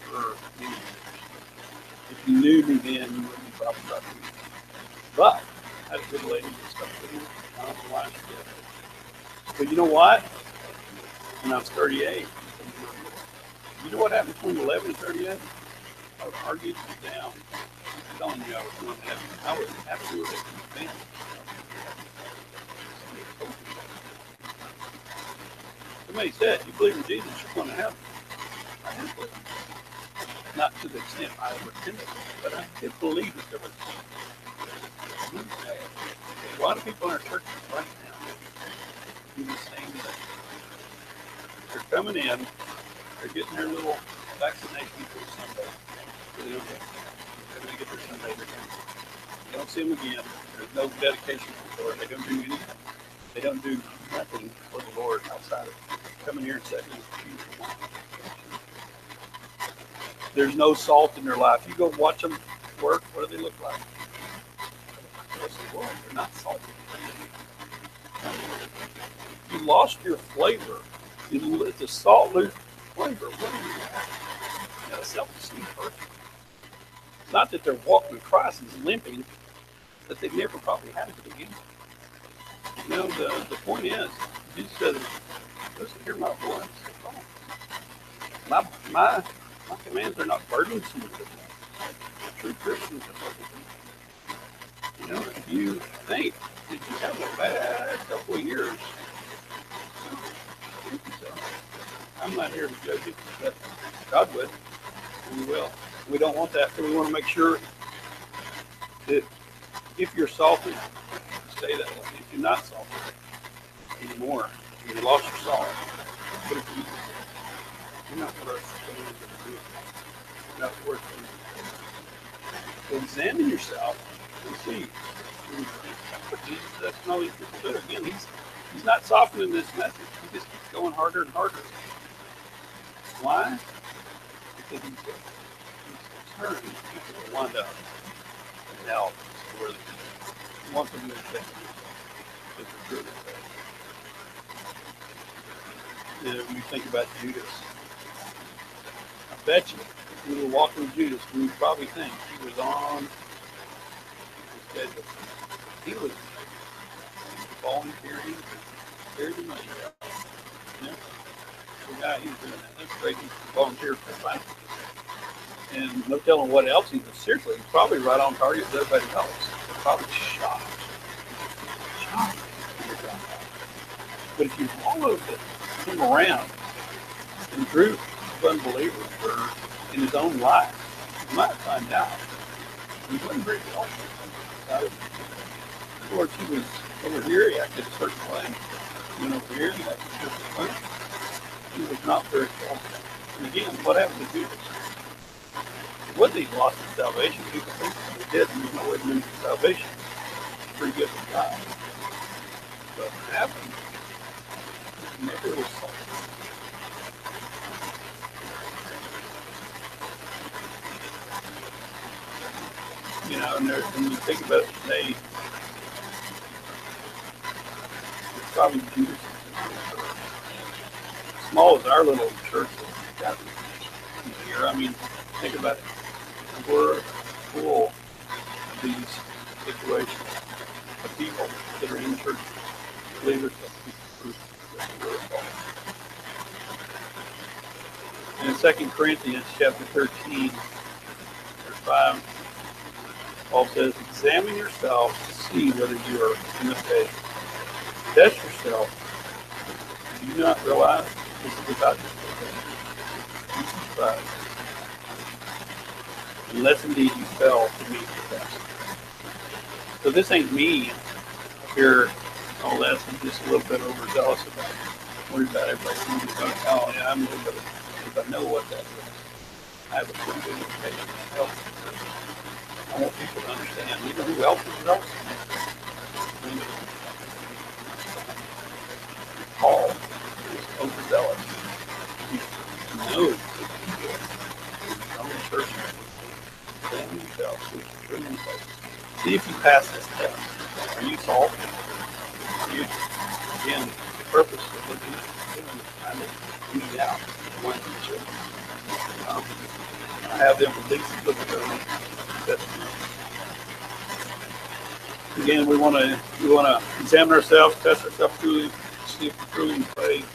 for many years. If you knew me then, you wouldn't probably talk to me. But I had a good lady that stuck with me. I don't know why she did. But you know what? When I was 38, you know what happened between 11 and 38? I was argued down. I'm telling you, I was going to heaven. I was absolutely convinced. Somebody said, you believe in Jesus, you're going to heaven. I didn't believe him. Not to the extent I pretended, but I did believe that there was a lot of people in our churches right now do the same thing. They're coming in, they're getting their little vaccination for Sunday. They're going to get their Sunday. You don't see them again. There's no dedication for the Lord. They don't do anything. They don't do nothing for the Lord outside of coming here and sitting in the pew. There's no salt in their life. You go watch them work, what do they look like? They're not salty. You lost your flavor. You let the salt lose flavor. What do you have? You got a self-esteem person. It's not that they're walking across and limping, that they never probably had it to begin with. You know, the point is, Jesus says, listen, hear my voice. My commands are not burdensome to them. True Christians are burdensome. You know, if you think that you have a bad couple of years, I'm not here to judge you, but God would, and He will. We don't want that, so we want to make sure that if you're salty, stay that way. If you're not salty anymore, you lost your salt. But if you're not worth it. You're not worth it. So examine yourself and see. That's what Jesus does and all these people do. Again, he's not softening this message. He just keeps going harder and harder. Why? Because he's concerned people will wind up in hell where he wants them to think that they're truly saved. When you think about Judas, I bet you if we were walking with Judas, we would probably think he was on his schedule. He was volunteering to carry the money. Yeah. The guy, he was doing that. That's great. He volunteered for fun. And no telling what else he was. Seriously, he's probably right on target with everybody else. They're probably shocked. But if you followed him around in groups of unbelievers or in his own life, you might find out he wasn't very helpful. Of course, he was over here, he acted a certain way. He went over here, he acted a different way. He was not very helpful. And again, what happened to Judas? It wasn't he lost his salvation. People think he did, and there's no way to lose his salvation. It's pretty good with God. But what happened? Never was salvation. You know, and when you think about it today, it's probably Judas. Small as our little church is here, I mean, think about it. We're full of these situations of people that are in church, believers that in 2 Corinthians chapter 13, verse 5, Paul says, examine yourself to see whether you are in the faith. Test yourself. Do you not realize this is about your faith? Unless indeed you fell to meet the test. So this ain't me here, all that. I'm just a little bit overzealous about it. Worried about everybody. Oh, yeah, I'm a little bit, because I know what that is. I have a pretty good education in health. I want people to understand. You know who else is else? Paul is overzealous. He knows his own church. Examine yourself. See if you pass this test. Are you salty? Are you, again, the purpose of looking at doing is trying to weed out one of the children. I have them at least look at their own testimony. Again, we want to examine ourselves, test ourselves truly, see if we're truly in faith.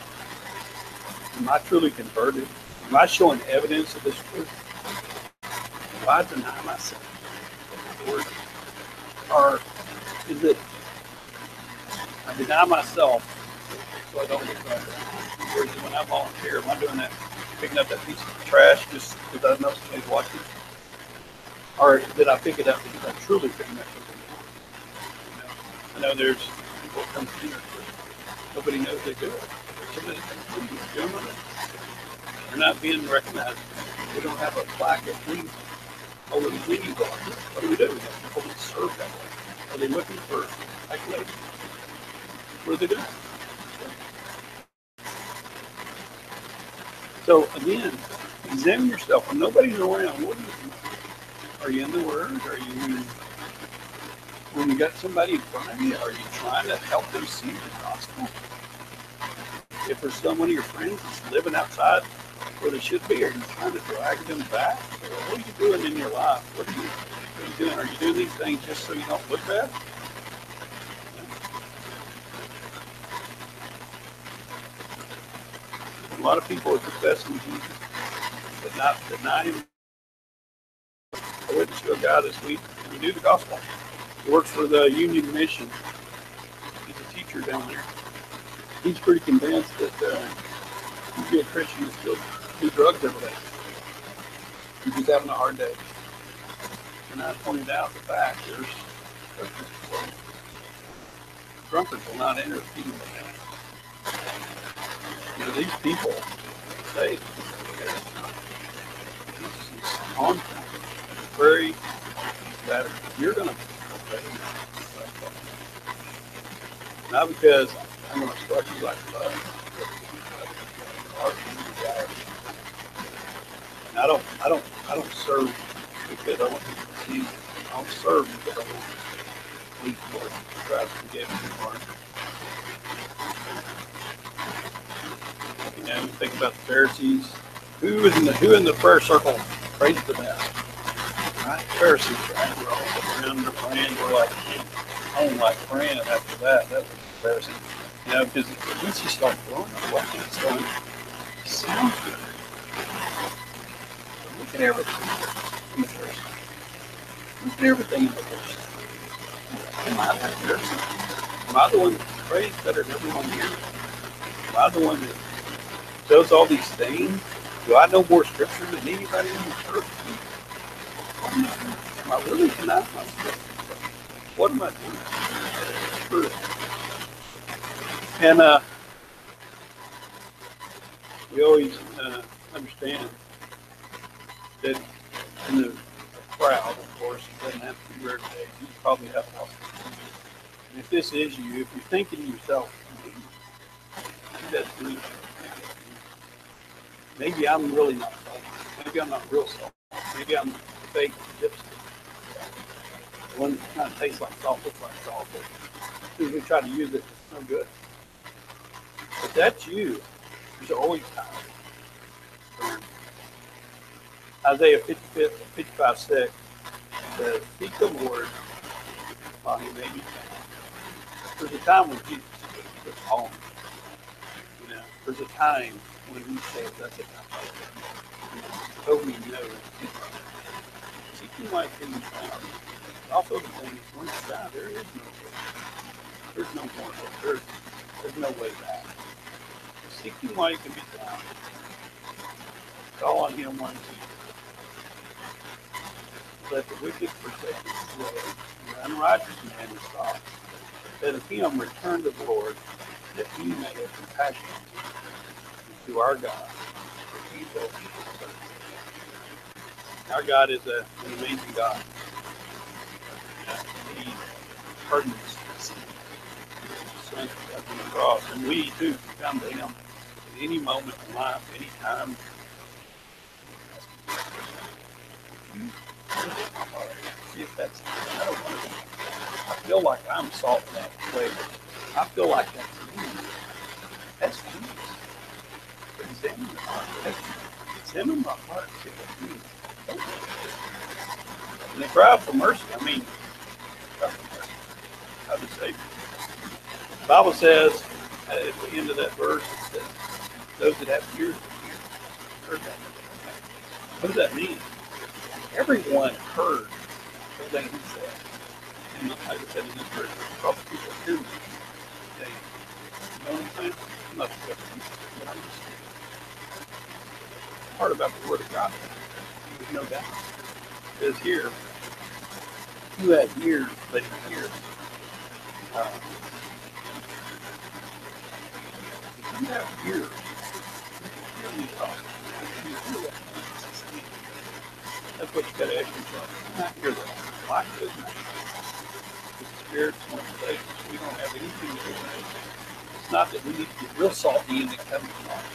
Am I truly converted? Am I showing evidence of this truth? Do I deny myself? Or is it I deny myself so I don't get caught? Or is it when I volunteer, am I doing that, picking up that piece of trash just because I know somebody's watching? Or did I pick it up because I truly picking up something? I know there's people come to here, nobody knows they do it. Somebody comes to doing it. They're not being recognized. We don't have a plaque at least. Oh, we leave on. What do? We have people that serve that way. Are they looking for accolades? What are they doing? So again, examine yourself. When nobody's around, what are you in the Word? Are you when you got somebody in front of you? Are you trying to help them see the gospel? If there's someone of your friends that's living outside where they should be, are you trying to drag them back? Or what are you doing in your life? What are you doing? Are you doing these things just so you don't look bad? A lot of people are professing Jesus, but not deny him. I witnessed to a guy this week, and he knew the gospel. He works for the Union Mission. He's a teacher down there. He's pretty convinced that you be a Christian and still do drugs every day. He's just having a hard day. And I pointed out the fact there's drunkards will not enter the kingdom of heaven. You know, these people say it's very that, you're going to obey me. Not because I'm going to start you like a bug. And I don't serve because I want people to see me. I don't serve because I want to lead Lord. Try to forgive me, Lord. You know, think about the Pharisees. Who in the prayer circle prays the best? Right? Pharisees, right? We're all sitting around and praying. We're like, I don't like praying after that. That was embarrassing. You know, because once you start growing up, what it's going to sound good. Look at everything in the first. Look at everything in the first. Am I that person? Am I the one that prays better than everyone here? Am I the one that does all these things? Do I know more scripture than anybody in the church? Am I really denying myself? What am I doing? And we always understand that in the crowd, of course, it doesn't have to be rare today. You probably have lost it. And if this is you, if you're thinking to yourself, maybe I'm really not salty. Maybe I'm not real salty. Maybe I'm fake dipstick. The one that kind of tastes like salt, looks like salt, but as soon as we try to use it, it's no good. If that's you, there's always time. Isaiah 55:6 says, "Seek the Lord while he may be found." There's a time when Jesus was home. You know, there's a time when he says, "That's it." So we know. Seeking while he may be found. Also, the thing is, once you die, there is no way. There's no more hope. There's no way back. Seeking while you can be found. Call on him once. Let the wicked forsake his way, and the unrighteous man is stopped. Let him return to the Lord, that he may have compassion to our God, for he will be his servant. Our God is an amazing God. He pardons us. On the cross, and we too can come to him at any moment in life, any time. See if that's, I feel like I'm salt in that flavor. I feel like that's me. That's me. Examine your heart. Examine my heart. And they cry for mercy. I mean, cry for mercy. How to save you. The Bible says at the end of that verse, it says, those that have ears to hear. Heard that. What does that mean? Everyone heard everything he said. And like I said in this verse, probably people hear me. They, you know what I'm saying? I'm not sure what I'm saying. The part about the Word of God, there's no doubt. It says here, who has ears, let him hear. If you have ears, hear me talk. That's what you got to ask yourself. Not hear that. Why couldn't I? The Spirit's one place. We don't have anything to do with it. It's not that we need to get real salty and it comes along.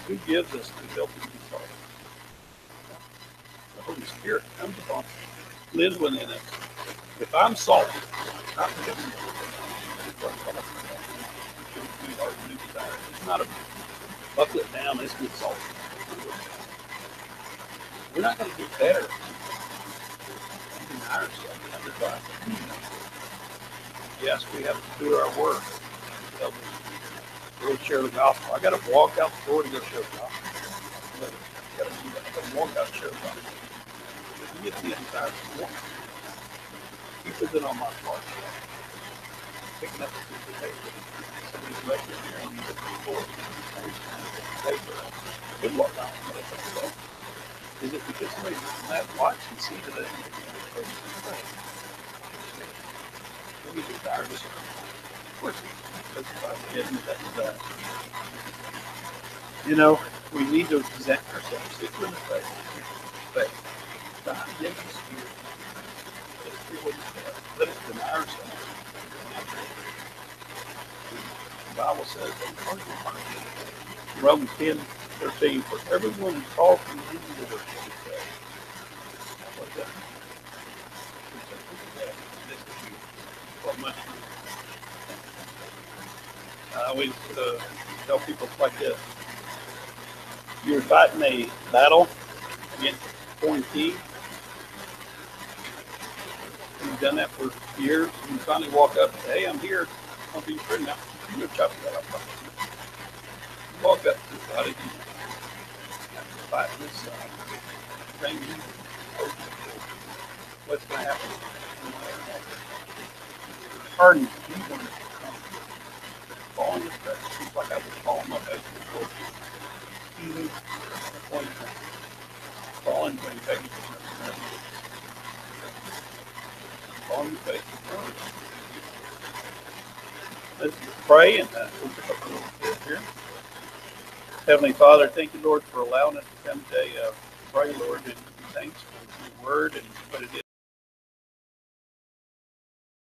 Who gives us the ability to be salty? The Holy Spirit comes upon us, lives within us. If I'm salty, I'm giving you it's not a buckle it down, let's get salty. We're not going to do better. We deny ourselves. Yes, we have to do our work. Go share the gospel. I got to walk out the door to go share the gospel. I got to do that. I got to walk out and share the gospel. You get the entire morning. Keep it on my part. Picking up the piece of paper. Somebody's left in here and you get the board. Paper. Good luck on it. Is it because somebody doesn't have watch and see that it we get tired of it? Of course, that's about getting that. You know, we need to present ourselves. Stick with the faith. God, give us spirit. ourselves. The Bible says, Romans 10:13, for everyone who calls on the name of the Lord shall be saved. What that means? What much? I always tell people like this. You're fighting a battle against foreign key. You've done that for years. You finally walk up and say, hey, I'm here. I'll be your friend now. You're going to chop that up. You walk up to somebody and fight this thing. What's going to happen? Harden. He's going to fall on his face. It's like I was falling my face before. Falling when you take it. Fall on your face. Let's pray and we'll pick up a little bit here. Heavenly Father, thank you, Lord, for allowing us to come today. Pray, Lord, and thanks for your word and what it